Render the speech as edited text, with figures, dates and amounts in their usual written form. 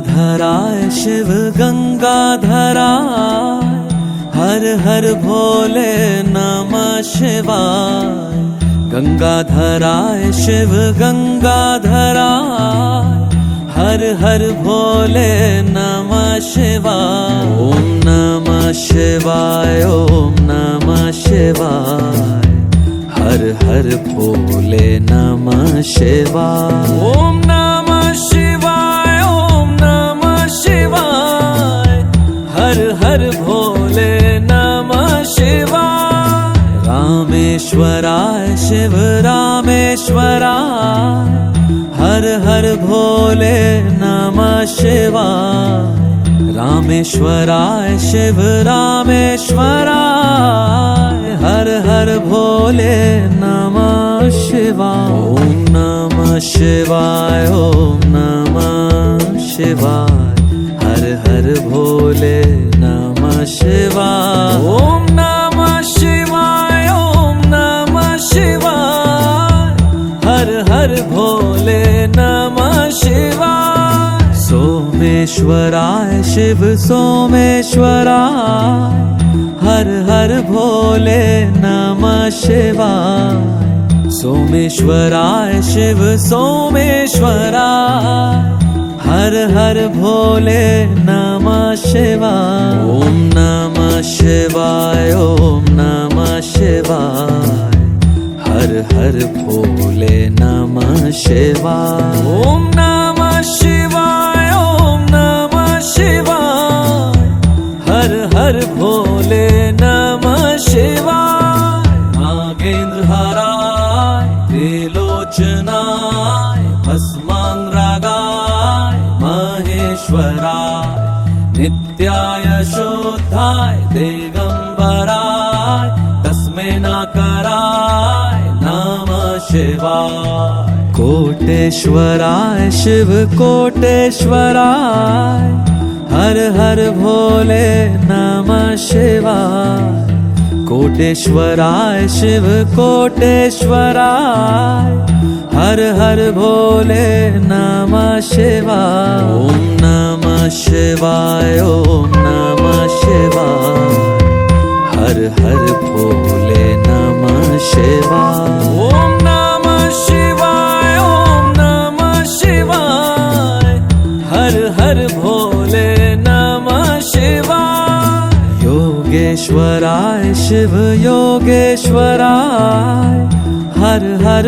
गंगाधराय शिव गंगाधराय, हर हर भोले नमः शिवाय। गंगाधराय शिव गंगाधराय, हर हर भोले नमः शिवाय। ओम नमः शिवाय, ओम नमः शिवाय, हर हर भोले नमः शिवाय। ओम नमः शिवाय, ओम नमः शिवाय, हर हर भोले नमः शिवाय। रामेश्वराय शिव रामेश्वराय, हर हर भोले नमः शिवाय। रामेश्वराय शिव रामेश्वराय, हर हर भोले नमः शिवाय। ओम नमः शिवाय, ओम नमः शिवाय, हर हर भोले नमः शिवाय। ओम नमः शिवाय, ओम नमः शिवाय, हर हर भोले नमः शिवाय। सोमेश्वराय शिव सोमेश्वराय, हर हर भोले नमः शिवाय। सोमेश्वराय शिव सोमेश्वराय, हर हर भोले नमः शिवाय। ओम नमः शिवाय, ओम नमः शिवाय, हर हर भोले नमः शिवाय। ओम नमः शिवाय, ओम नमः शिवाय, हर हर भोले नमः शिवाय। नागेंद्रहाराय त्रिलोचनाय, भस्मांगरागाय महेश्वराय, नित्याय शुद्धाय दिगंबराय, तस्मै नाकराय नमः शिवाय। कोटेश्वराय शिव कोटेश्वराय, हर हर भोले नमः शिवाय। कोटेश्वराय शिव कोटेश्वराय, हर हर भोले नमः शिवाय। ओम नमः शिवाय, ओम नमः शिवाय, हर हर भोले नमः शिवाय। ओम नमः शिवाय, ओम नमः शिवाय, हर हर भोले नमः शिवाय। योगेश्वराय शिव योगेश्वराय, हर हर